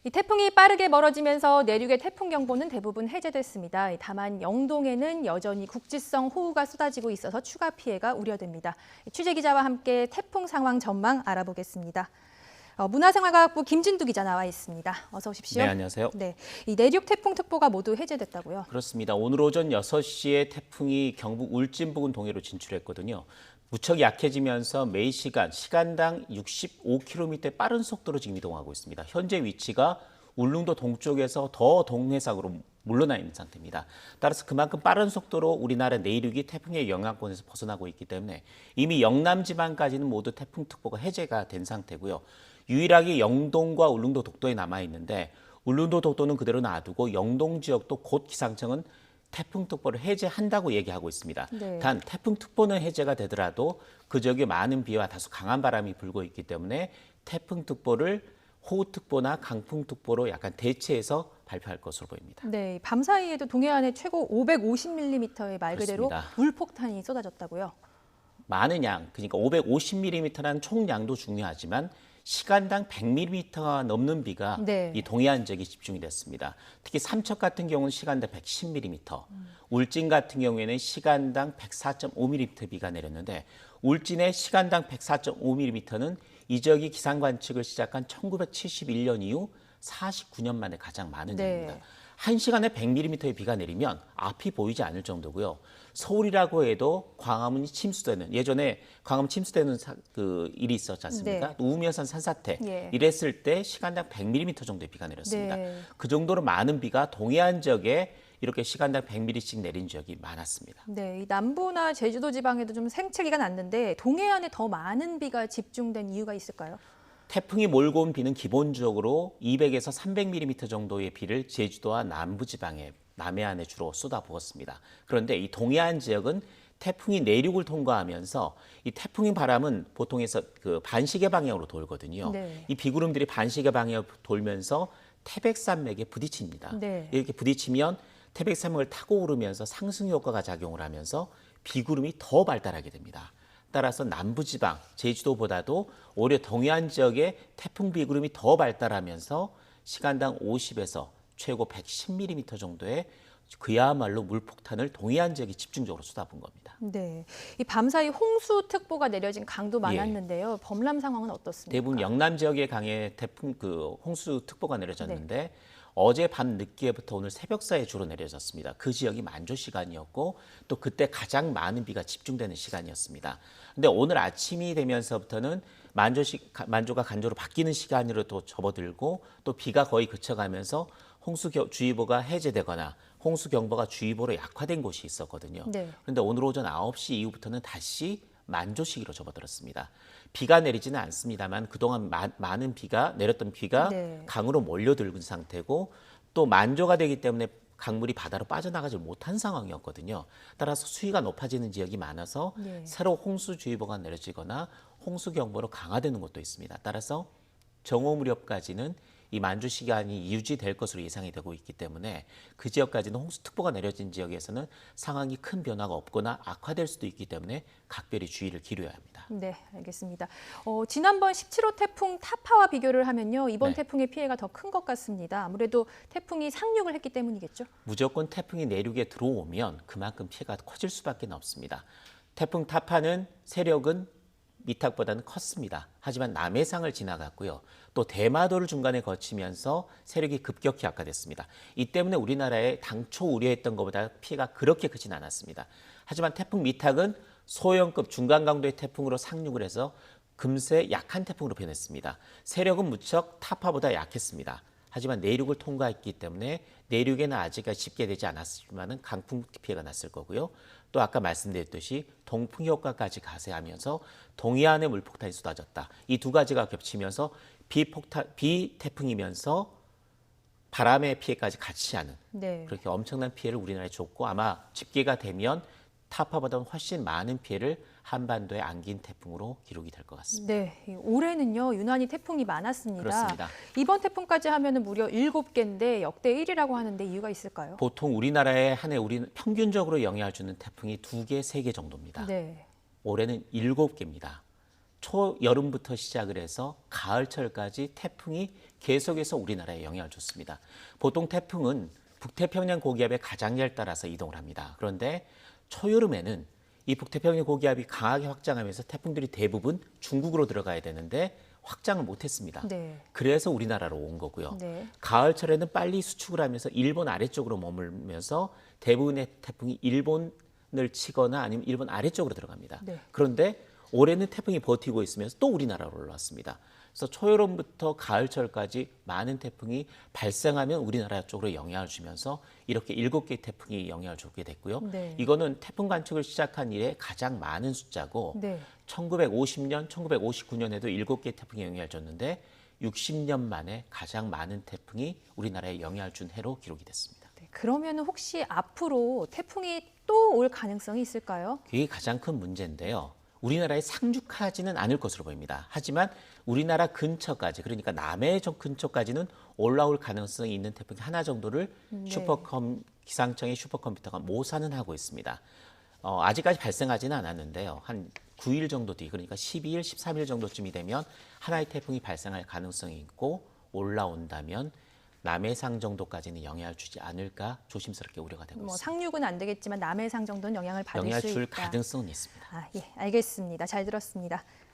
이 태풍이 빠르게 멀어지면서 내륙의 태풍 경보는 대부분 해제됐습니다. 다만 영동에는 여전히 국지성 호우가 쏟아지고 있어서 추가 피해가 우려됩니다. 취재 기자와 함께 태풍 상황 전망 알아보겠습니다. 문화생활과학부 김진두 기자 나와 있습니다. 어서 오십시오. 네, 안녕하세요. 네, 이 내륙 태풍특보가 모두 해제됐다고요? 그렇습니다. 오늘 오전 6시에 태풍이 경북 울진 부근 동해로 진출했거든요. 무척 약해지면서 매 시간당 65km의 빠른 속도로 지금 이동하고 있습니다. 현재 위치가 울릉도 동쪽에서 더 동해상으로 물러나 있는 상태입니다. 따라서 그만큼 빠른 속도로 우리나라 내륙이 태풍의 영향권에서 벗어나고 있기 때문에 이미 영남 지방까지는 모두 태풍특보가 해제가 된 상태고요. 유일하게 영동과 울릉도 독도에 남아 있는데 울릉도 독도는 그대로 놔두고 영동 지역도 곧 기상청은 태풍특보를 해제한다고 얘기하고 있습니다. 네. 단 태풍특보는 해제가 되더라도 그 지역에 많은 비와 다소 강한 바람이 불고 있기 때문에 태풍특보를 호우특보나 강풍특보로 약간 대체해서 발표할 것으로 보입니다. 네, 밤 사이에도 동해안에 최고 550mm의 말 그대로 그렇습니다. 물폭탄이 쏟아졌다고요? 많은 양, 그러니까 550mm라는 총량도 중요하지만 시간당 100mm가 넘는 비가 네. 이 동해안 지역에 집중이 됐습니다. 특히 삼척 같은 경우는 시간당 110mm, 울진 같은 경우에는 시간당 104.5mm 비가 내렸는데 울진의 시간당 104.5mm는 이 지역이 기상 관측을 시작한 1971년 이후 49년 만에 가장 많은 양입니다. 네. 1시간에 100mm의 비가 내리면 앞이 보이지 않을 정도고요. 서울이라고 해도 광화문이 침수되는, 예전에 광화문 침수되는 그 일이 있었지 않습니까? 네. 우미연산 산사태 예. 이랬을 때 시간당 100mm 정도의 비가 내렸습니다. 네. 그 정도로 많은 비가 동해안 지역에 이렇게 시간당 100mm씩 내린 지역이 많았습니다. 네, 이 남부나 제주도 지방에도 좀 생채기가 났는데 동해안에 더 많은 비가 집중된 이유가 있을까요? 태풍이 몰고 온 비는 기본적으로 200에서 300mm 정도의 비를 제주도와 남부지방에 남해안에 주로 쏟아부었습니다. 그런데 이 동해안 지역은 태풍이 내륙을 통과하면서 이 태풍의 바람은 보통에서 그 반시계 방향으로 돌거든요. 네. 이 비구름들이 반시계 방향으로 돌면서 태백산맥에 부딪힙니다. 네. 이렇게 부딪히면 태백산맥을 타고 오르면서 상승 효과가 작용을 하면서 비구름이 더 발달하게 됩니다. 따라서 남부지방, 제주도보다도 오히려 동해안 지역에 태풍 비구름이 더 발달하면서 시간당 50에서 최고 110mm 정도의 그야말로 물폭탄을 동해안 지역에 집중적으로 쏟아본 겁니다. 네, 이 밤사이 홍수특보가 내려진 강도 많았는데요. 범람 상황은 어떻습니까? 대부분 영남 지역에 강해 태풍 홍수특보가 내려졌는데 어제 밤 늦게부터 오늘 새벽 사이에 주로 내려졌습니다. 그 지역이 만조 시간이었고 또 그때 가장 많은 비가 집중되는 시간이었습니다. 근데 오늘 아침이 되면서부터는 만조가 간조로 바뀌는 시간으로 또 접어들고 또 비가 거의 그쳐가면서 홍수주의보가 해제되거나 홍수경보가 주의보로 약화된 곳이 있었거든요. 네. 그런데 오늘 오전 9시 이후부터는 다시 만조 시기로 접어들었습니다. 비가 내리지는 않습니다만 그동안 많은 비가 내렸던 비가 네. 강으로 몰려들은 상태고 또 만조가 되기 때문에 강물이 바다로 빠져나가지 못한 상황이었거든요. 따라서 수위가 높아지는 지역이 많아서 네. 새로 홍수주의보가 내려지거나 홍수경보로 강화되는 곳도 있습니다. 따라서 정오 무렵까지는 이 만조 시간이 유지될 것으로 예상이 되고 있기 때문에 그 지역까지는 홍수특보가 내려진 지역에서는 상황이 큰 변화가 없거나 악화될 수도 있기 때문에 각별히 주의를 기울여야 합니다. 네, 알겠습니다. 지난번 17호 태풍 타파와 비교를 하면요. 이번 네. 태풍의 피해가 더 큰 것 같습니다. 아무래도 태풍이 상륙을 했기 때문이겠죠? 무조건 태풍이 내륙에 들어오면 그만큼 피해가 커질 수밖에 없습니다. 태풍 타파는 세력은 미탁보다는 컸습니다. 하지만 남해상을 지나갔고요. 또 대마도를 중간에 거치면서 세력이 급격히 악화됐습니다. 이 때문에 우리나라에 당초 우려했던 것보다 피해가 그렇게 크진 않았습니다. 하지만 태풍 미탁은 소형급 중간 강도의 태풍으로 상륙을 해서 금세 약한 태풍으로 변했습니다. 세력은 무척 타파보다 약했습니다. 하지만 내륙을 통과했기 때문에 내륙에는 아직까지 집계되지 않았지만 강풍 피해가 났을 거고요. 또 아까 말씀드렸듯이 동풍 효과까지 가세하면서 동해안에 물폭탄이 쏟아졌다. 이 두 가지가 겹치면서 비태풍이면서 바람의 피해까지 같이 하는 네. 그렇게 엄청난 피해를 우리나라에 줬고 아마 집계가 되면 타파보다는 훨씬 많은 피해를 한반도에 안긴 태풍으로 기록이 될 것 같습니다. 네, 올해는요 유난히 태풍이 많았습니다. 그렇습니다. 이번 태풍까지 하면은 무려 7개인데 역대 1위라고 하는데 이유가 있을까요? 보통 우리나라에 한 해 우리는 평균적으로 영향을 주는 태풍이 2개, 3개 정도입니다. 네. 올해는 7개입니다. 초여름부터 시작을 해서 가을철까지 태풍이 계속해서 우리나라에 영향을 줬습니다. 보통 태풍은 북태평양 고기압의 가장자를 따라서 이동을 합니다. 그런데 초여름에는 이 북태평양 고기압이 강하게 확장하면서 태풍들이 대부분 중국으로 들어가야 되는데 확장을 못했습니다. 네. 그래서 우리나라로 온 거고요. 네. 가을철에는 빨리 수축을 하면서 일본 아래쪽으로 머물면서 대부분의 태풍이 일본을 치거나 아니면 일본 아래쪽으로 들어갑니다. 네. 그런데 올해는 태풍이 버티고 있으면서 또 우리나라로 올라왔습니다. 그래서 초여름부터 가을철까지 많은 태풍이 발생하면 우리나라 쪽으로 영향을 주면서 이렇게 7개의 태풍이 영향을 주게 됐고요. 네. 이거는 태풍 관측을 시작한 이래 가장 많은 숫자고 네. 1950년, 1959년에도 7개의 태풍이 영향을 줬는데 60년 만에 가장 많은 태풍이 우리나라에 영향을 준 해로 기록이 됐습니다. 네. 그러면 혹시 앞으로 태풍이 또 올 가능성이 있을까요? 그게 가장 큰 문제인데요. 우리나라에 상륙하지는 않을 것으로 보입니다. 하지만 우리나라 근처까지, 그러니까 남해 근처까지는 올라올 가능성이 있는 태풍 하나 정도를 네. 기상청의 슈퍼컴퓨터가 모사는 하고 있습니다. 아직까지 발생하지는 않았는데요. 한 9일 정도 뒤, 그러니까 12일, 13일 정도쯤이 되면 하나의 태풍이 발생할 가능성이 있고 올라온다면 남해상 정도까지는 영향을 주지 않을까 조심스럽게 우려가 되고 뭐 있습니다. 상륙은 안 되겠지만 남해상 정도는 영향을 받을 영향을 수 줄 있다. 가능성은 있습니다. 예, 알겠습니다. 잘 들었습니다.